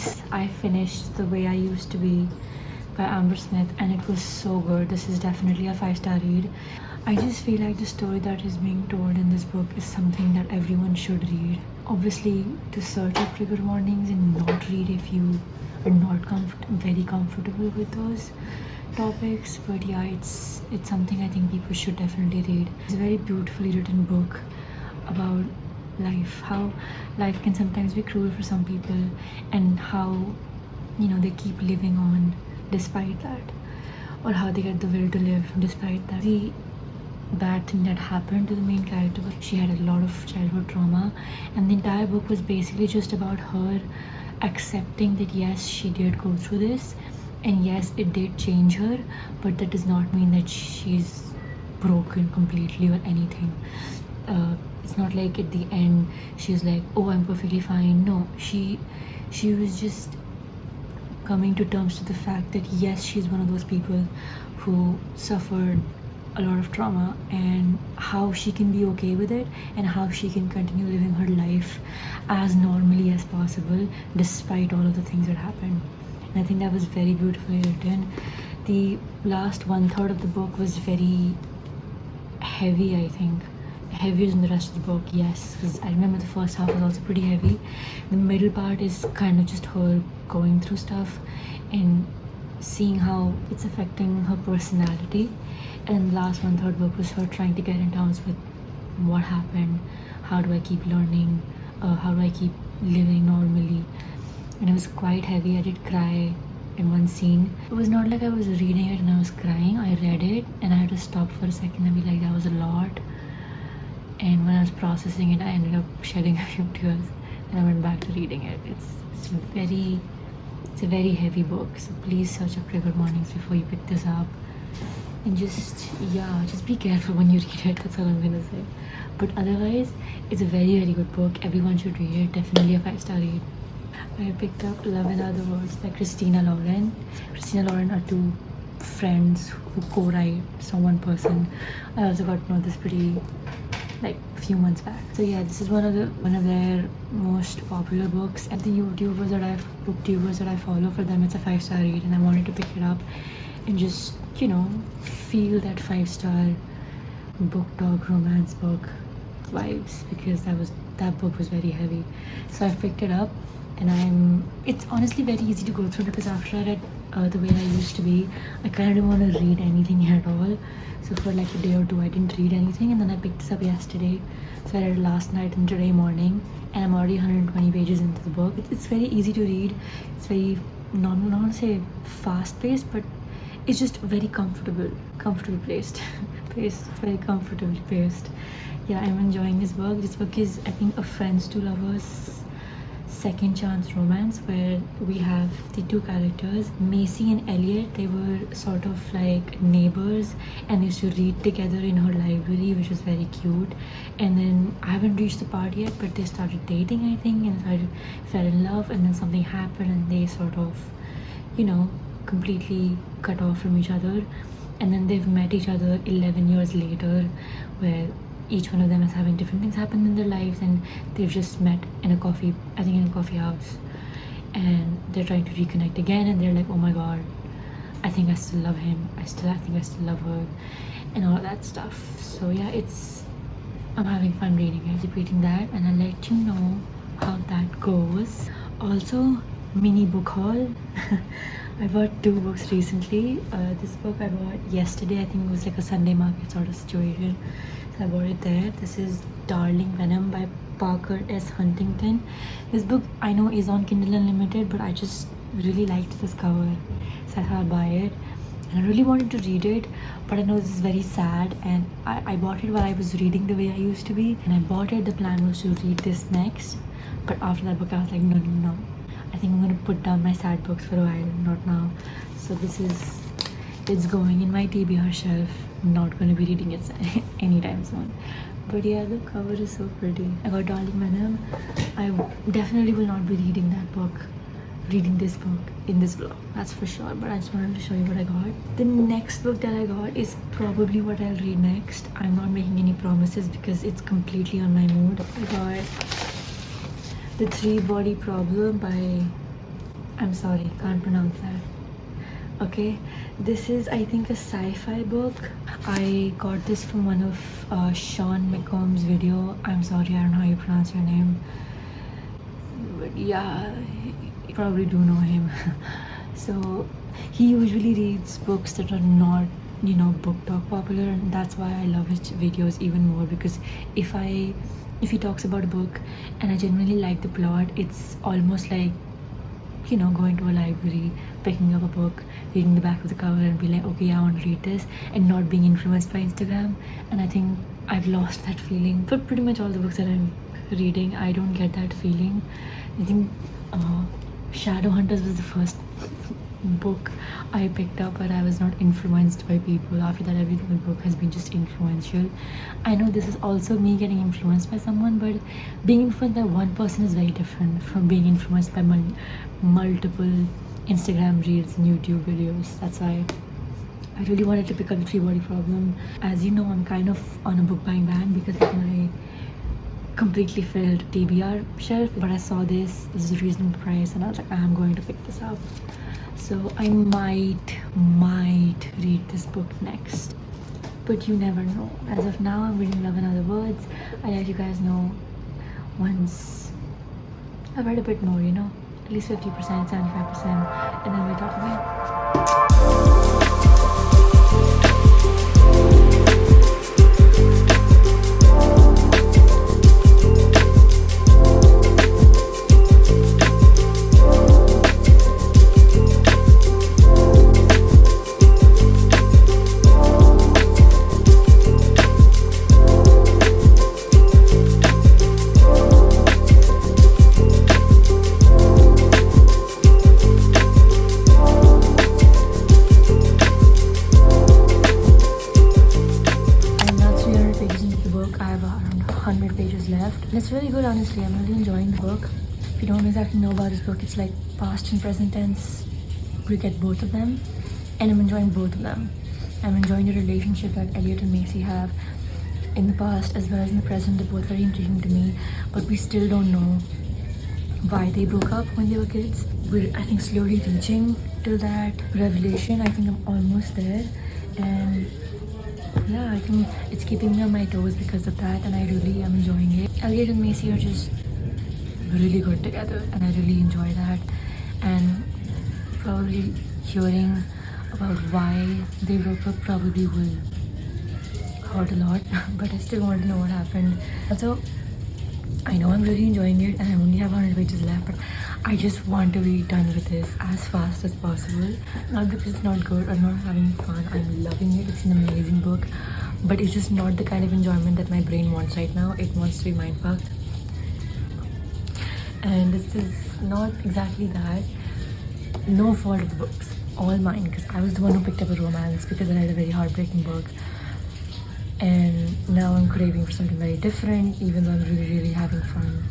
guys, I finished The Way I Used to Be by Amber Smith and it was so good. This is definitely a 5-star read. I just feel like the story that is being told in this book is something that everyone should read. Obviously, to search out trigger warnings and not read if you are not very comfortable with those topics. But yeah, it's something I think people should definitely read. It's a very beautifully written book about life, how life can sometimes be cruel for some people, and how they keep living on despite that, or how they get the will to live despite that. The bad thing that happened to the main character was she had a lot of childhood trauma, and the entire book was basically just about her accepting that yes, she did go through this, and yes, it did change her, but that does not mean that she's broken completely or anything. It's not like at the end she's like, oh, I'm perfectly fine. No, she was just coming to terms with the fact that yes, she's one of those people who suffered a lot of trauma, and how she can be okay with it and how she can continue living her life as normally as possible despite all of the things that happened. And I think that was very beautifully written. The last 1/3 of the book was very heavy, I think. Heavier than the rest of the book, yes, because I remember the first half was also pretty heavy. The middle part is kind of just her going through stuff and seeing how it's affecting her personality, and the last 1/3 book was her trying to get in terms with what happened, how do I keep learning, how do I keep living normally. And it was quite heavy. I did cry in one scene. It was not like I was reading it and I was crying. I read it and I had to stop for a second and be like, that was a lot. And when I was processing it, I ended up shedding a few tears and I went back to reading it. It's a very heavy book, so please search up trigger warnings before you pick this up. And just be careful when you read it, that's all I'm gonna say. But otherwise, it's a very, very good book. Everyone should read it. Definitely a 5-star read. I picked up Love in Other Words by Christina Lauren. Christina Lauren are two friends who co-write some one person. I also got to know this pretty like a few months back. So yeah, this is one of their most popular books, and the booktubers that I follow, for them it's a 5-star read, and I wanted to pick it up and just feel that 5-star book talk romance book vibes, because that book was very heavy. So I picked it up, and it's honestly very easy to go through, because after I read The Way I Used to Be, I kind of didn't want to read anything at all. So for like a day or two I didn't read anything, and then I picked this up yesterday. So I read it last night and today morning, and I'm already 120 pages into the book. It's very easy to read. It's very not say fast paced, but it's just very comfortable paced. It's very comfortably paced. Yeah, I'm enjoying this book. This book is, I think, a friends to lovers second chance romance, where we have the two characters, Macy and Elliot. They were sort of like neighbors and they used to read together in her library, which was very cute. And then I haven't reached the part yet, but they started dating, I think, and fell in love, and then something happened and they sort of completely cut off from each other. And then they've met each other 11 years later, where each one of them is having different things happen in their lives, and they've just met in a coffee house, and they're trying to reconnect again, and they're like, oh my god, I think I still love him, I think I still love her, and all that stuff. So yeah, I'm having fun reading it, repeating that, and I'll let you know how that goes. Also, mini book haul. I bought 2 books recently. This book I bought yesterday. I think it was like a Sunday market sort of situation, so I bought it there. This is Darling Venom by Parker S. Huntington. This book I know is on Kindle Unlimited, but I just really liked this cover, so I thought I'd buy it. And I really wanted to read it, but I know this is very sad, and I bought it while I was reading The Way I Used to Be, and I bought it, the plan was to read this next, but after that book I was like, no, I think I'm gonna put down my sad books for a while, not now. So it's going in my TBR shelf, not gonna be reading it anytime soon. But yeah, the cover is so pretty. I got Darling Venom. I definitely will not be reading this book in this vlog, that's for sure, but I just wanted to show you what I got. The next book that I got is probably what I'll read next. I'm not making any promises because it's completely on my mood. I got The Three Body Problem by I'm sorry, can't pronounce that. Okay, this is, I think, a sci-fi book. I got this from one of Sean McComb's video. I'm sorry, I don't know how you pronounce your name, but yeah, you probably do know him. So he usually reads books that are not, you know, book talk popular, and that's why I love his videos even more, because if he talks about a book and I genuinely like the plot, it's almost like, you know, going to a library, picking up a book, reading the back of the cover and be like, okay, I want to read this, and not being influenced by Instagram. And I think I've lost that feeling for pretty much all the books that I'm reading. I don't get that feeling. I think Shadowhunters was the first book I picked up where I was not influenced by people. After that, every single book has been just influential. I know this is also me getting influenced by someone, but being influenced by one person is very different from being influenced by multiple Instagram reels and YouTube videos. That's why I really wanted to pick up the Three Body Problem. As you know, I'm kind of on a book buying ban because of my completely filled TBR shelf, but I saw this is a reasonable price and I was like, I'm going to pick this up. So I might read this book next, but you never know. As of now, I'm reading Love in Other Words. I'll let you guys know once I've read a bit more, you know, at least 50%, 75%, and then we talk about it. And it's really good, honestly. I'm really enjoying the book. If you don't exactly know about this book, it's like past and present tense. We get both of them, and I'm enjoying both of them. I'm enjoying the relationship that Elliot and Macy have in the past as well as in the present. They're both very intriguing to me, but we still don't know why they broke up when they were kids. We're, I think, slowly reaching to that revelation. I think I'm almost there, and yeah, I think it's keeping me on my toes because of that, and I really am enjoying it. Elliot and Macy are just really good together, and I really enjoy that. And probably hearing about why they broke up probably will hurt a lot, but I still want to know what happened. Also, I know I'm really enjoying it, and I only have 100 pages left, but I just want to be done with this as fast as possible. Not because it's not good or not having fun. I'm loving it. It's an amazing book, but it's just not the kind of enjoyment that my brain wants right now. It wants to be mindfucked, and this is not exactly that. No fault of the books, all mine, because I was the one who picked up a romance because I read a very heartbreaking book, and now I'm craving for something very different, even though I'm really having fun.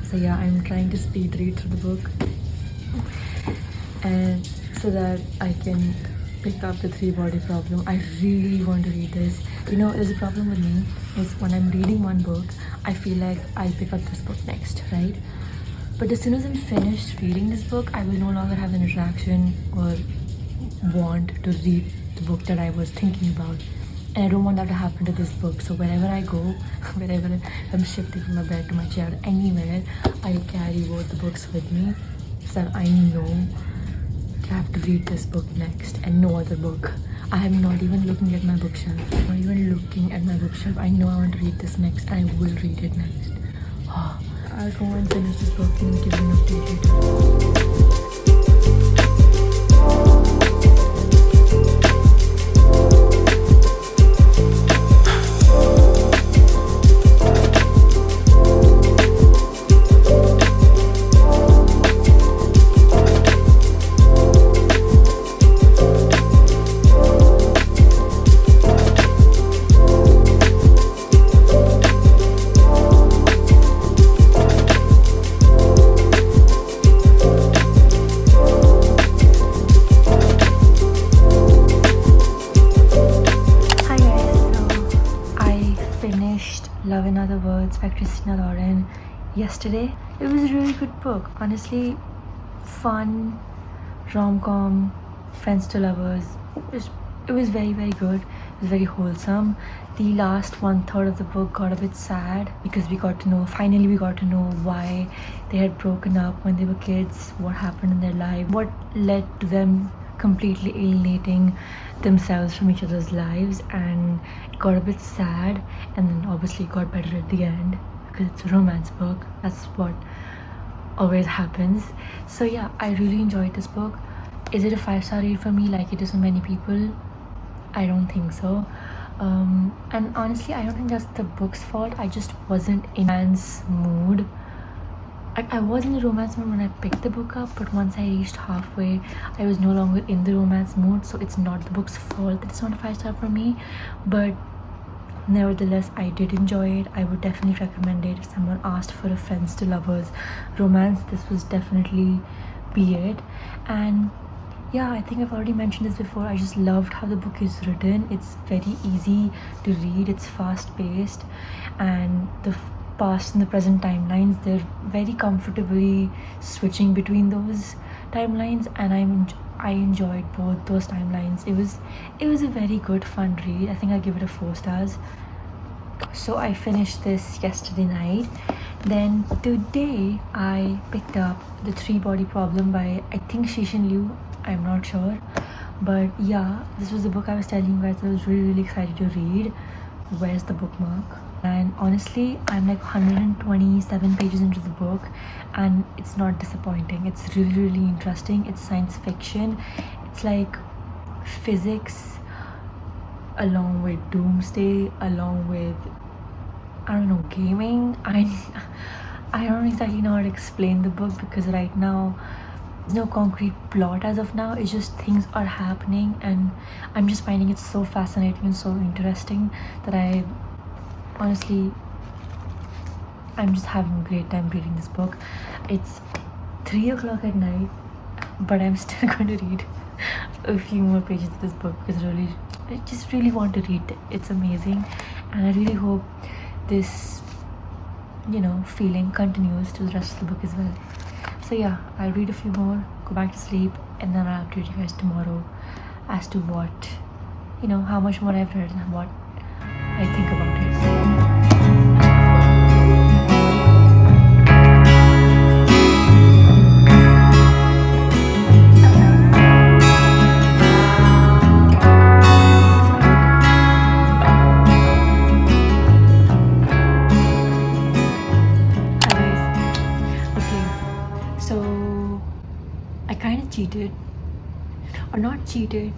So yeah, I'm trying to speed read through the book, and so that I can pick up the Three Body Problem. I really want to read this. You know, there's a problem with me is when I'm reading one book, I feel like I'll pick up this book next, right? But as soon as I'm finished reading this book, I will no longer have an attraction or want to read the book that I was thinking about. And I don't want that to happen to this book. So wherever I go, wherever I'm shifting from my bed to my chair, anywhere, I carry both the books with me, so that I know I have to read this book next and no other book. I am not even looking at my bookshelf. I'm not even looking at my bookshelf. I know I want to read this next, and I will read it next. Oh, I'll go and finish this book and give you an update later. Love in Other Words by Christina Lauren yesterday. It was a really good book. Honestly, fun rom-com, friends to lovers. It was very, very good. It was very wholesome. The last 1/3 of the book got a bit sad because finally we got to know why they had broken up when they were kids, what happened in their life, what led to them completely alienating themselves from each other's lives, and it got a bit sad, and then obviously it got better at the end because it's a romance book. That's what always happens. So yeah, I really enjoyed this book. Is it a 5-star read for me like it is for many people? I don't think so. And honestly, I don't think that's the book's fault. I just wasn't in romance mood. I was in the romance mood when I picked the book up, but once I reached halfway, I was no longer in the romance mood. So it's not the book's fault that it's not a 5-star for me, but nevertheless, I did enjoy it. I would definitely recommend it if someone asked for a friends to lovers romance. This was definitely be it. And yeah, I think I've already mentioned this before. I just loved how the book is written. It's very easy to read. It's fast paced, and the past and the present timelines, they're very comfortably switching between those timelines, and I enjoyed both those timelines. It was a very good fun read. I think I give it a 4 stars. So I finished this yesterday night. Then today I picked up The 3-Body Problem by, I think, Cixin Liu. I'm not sure, but yeah, this was the book I was telling you guys I was really, really excited to read. Where's the bookmark? And honestly, I'm like 127 pages into the book, and it's not disappointing. It's really, really interesting. It's science fiction. It's like physics along with doomsday, along with, I don't know, gaming. I don't exactly know how to explain the book because right now there's no concrete plot as of now. It's just things are happening, and I'm just finding it so fascinating and so interesting that I'm just having a great time reading this book. It's 3 o'clock at night, but I'm still going to read a few more pages of this book because I just really want to read it. It's amazing, and I really hope this, feeling continues to the rest of the book as well. So yeah, I'll read a few more, go back to sleep, and then I'll update you guys tomorrow as to what, how much more I've read and what I think about it. Cheated, or not cheated,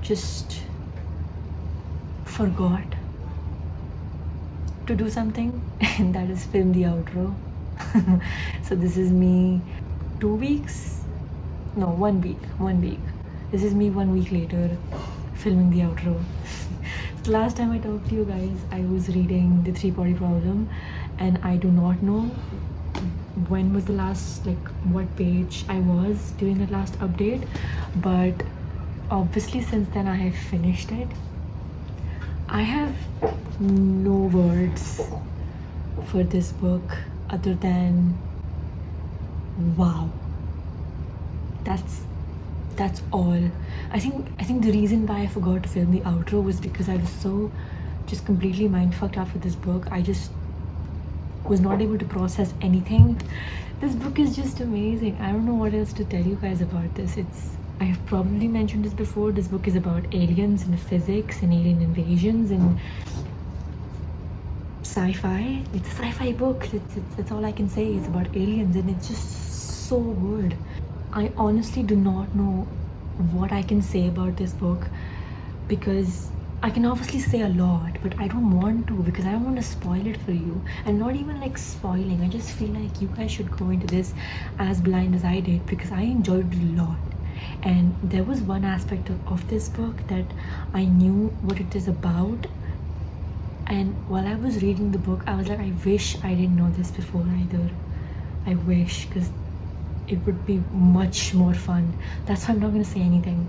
just forgot to do something, and that is film the outro. So this is me 2 weeks, no, 1 week. This is me 1 week later filming the outro. The last time I talked to you guys, I was reading The 3-Body Problem, and I do not know when was the last, what page I was during the last update, but obviously since then I have finished it. I have no words for this book other than wow. That's all. I think the reason why I forgot to film the outro was because I was so just completely mindfucked after this book. I just was not able to process anything. This book is just amazing. I don't know what else to tell you guys about this. I have probably mentioned this before. This book is about aliens and physics and alien invasions and sci-fi. It's a sci-fi book. That's all I can say. It's about aliens, and it's just so good. I honestly do not know what I can say about this book because I can obviously say a lot, but I don't want to because I don't want to spoil it for you. And not even spoiling, I just feel like you guys should go into this as blind as I did because I enjoyed it a lot. And there was one aspect of this book that I knew what it is about, and while I was reading the book I was like, I wish I didn't know this before either. I wish, because it would be much more fun. That's why I'm not going to say anything.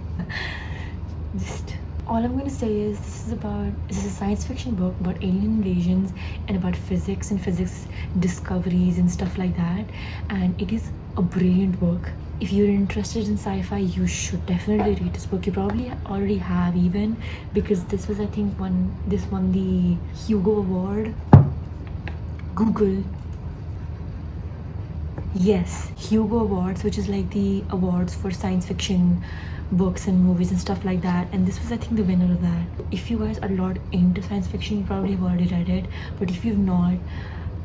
Just all I'm going to say is this is a science fiction book about alien invasions and about physics and physics discoveries and stuff like that, and it is a brilliant book. If you're interested in sci-fi, you should definitely read this book. You probably already have, even because this was, I think, won the Hugo Award. Google. Yes, Hugo Awards, which is like the awards for science fiction books and movies and stuff like that, and this was, I think, the winner of that. If you guys are a lot into science fiction, you probably have already read it, but if you've not,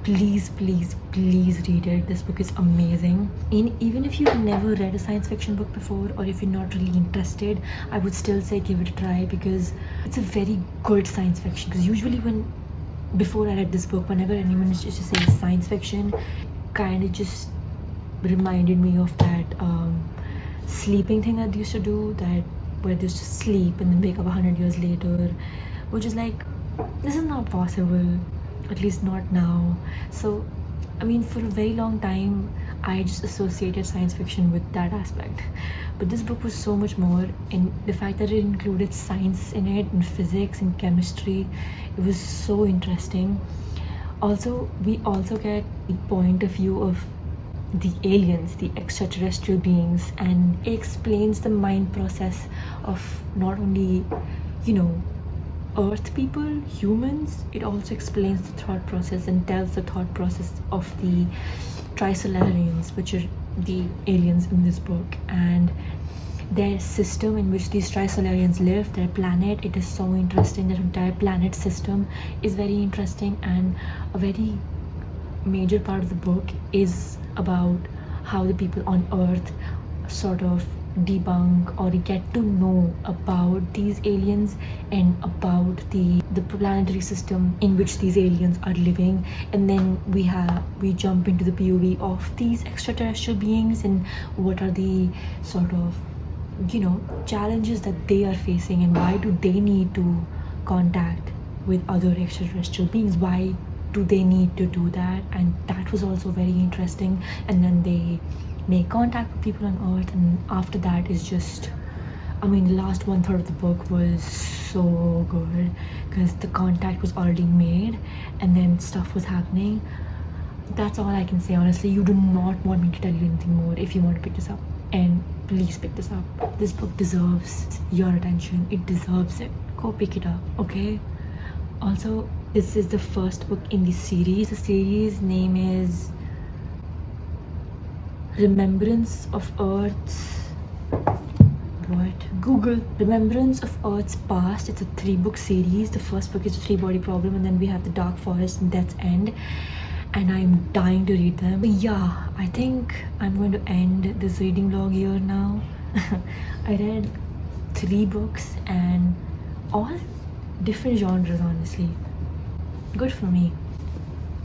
please read it. This book is amazing. And even if you've never read a science fiction book before, or if you're not really interested, I would still say give it a try, because it's a very good science fiction. Because usually before I read this book, whenever anyone used to say science fiction, kind of just reminded me of that sleeping thing that they used to do, that where they used to sleep and then wake up 100 years later, which is like, this is not possible, at least not now. So I mean, for a very long time I just associated science fiction with that aspect, but this book was so much more, and the fact that it included science in it, and physics and chemistry, it was so interesting. Also, we also get the point of view of the aliens, the extraterrestrial beings, and it explains the mind process of not only, Earth people, humans. It also explains the thought process and tells the thought process of the Trisolarians, which are the aliens in this book, and their system in which these Trisolarians live, their planet. It is so interesting. Their entire planet system is very interesting, and a very major part of the book is about how the people on Earth sort of debunk or get to know about these aliens and about the planetary system in which these aliens are living. And then we jump into the POV of these extraterrestrial beings and what are the sort of challenges that they are facing, and why do they need to contact with other extraterrestrial beings, why do they need to do that. And that was also very interesting. And then they make contact with people on Earth, and after that is just, I mean, the last 1/3 of the book was so good, because the contact was already made and then stuff was happening. That's all I can say, honestly. You do not want me to tell you anything more if you want to pick this up, and please pick this up. This book deserves your attention. It deserves it. Go pick it up, okay? Also, this is the first book in the series. The series name is Remembrance of Earth's... what? Google. Remembrance of Earth's Past. It's a 3-book series. The first book is The 3-Body Problem, and then we have The Dark Forest and Death's End, and I'm dying to read them. But yeah, I think I'm going to end this reading vlog here now. I read 3 books, and all different genres, honestly. Good for me.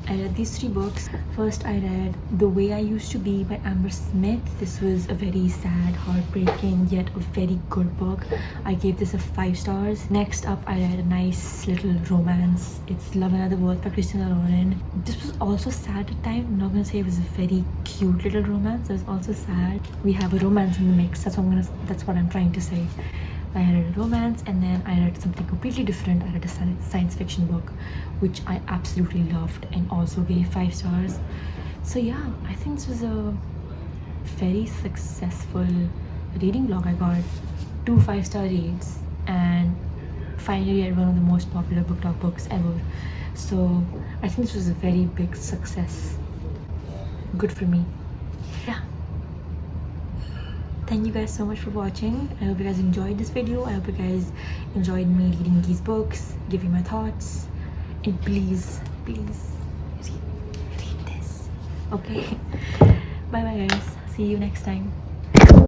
I read these 3 books. First, I read The Way I Used to Be by Amber Smith. This was a very sad, heartbreaking, yet a very good book. I gave this a 5 stars. Next up, I read a nice little romance. It's Love and Other Words by Christina Lauren. This was also sad at times. I'm not gonna say it was a very cute little romance. It was also sad. We have a romance in the mix. That's what I'm trying to say. I read a romance, and then I read something completely different. I read a science fiction book, which I absolutely loved and also gave 5 stars. So yeah, I think this was a very successful reading vlog. I got 2 5-star reads, and finally read one of the most popular book talk books ever. So I think this was a very big success. Good for me. Yeah. Thank you guys so much for watching. I hope you guys enjoyed this video. I hope you guys enjoyed me reading these books, giving my thoughts, and please read this. Okay? Bye bye guys. See you next time.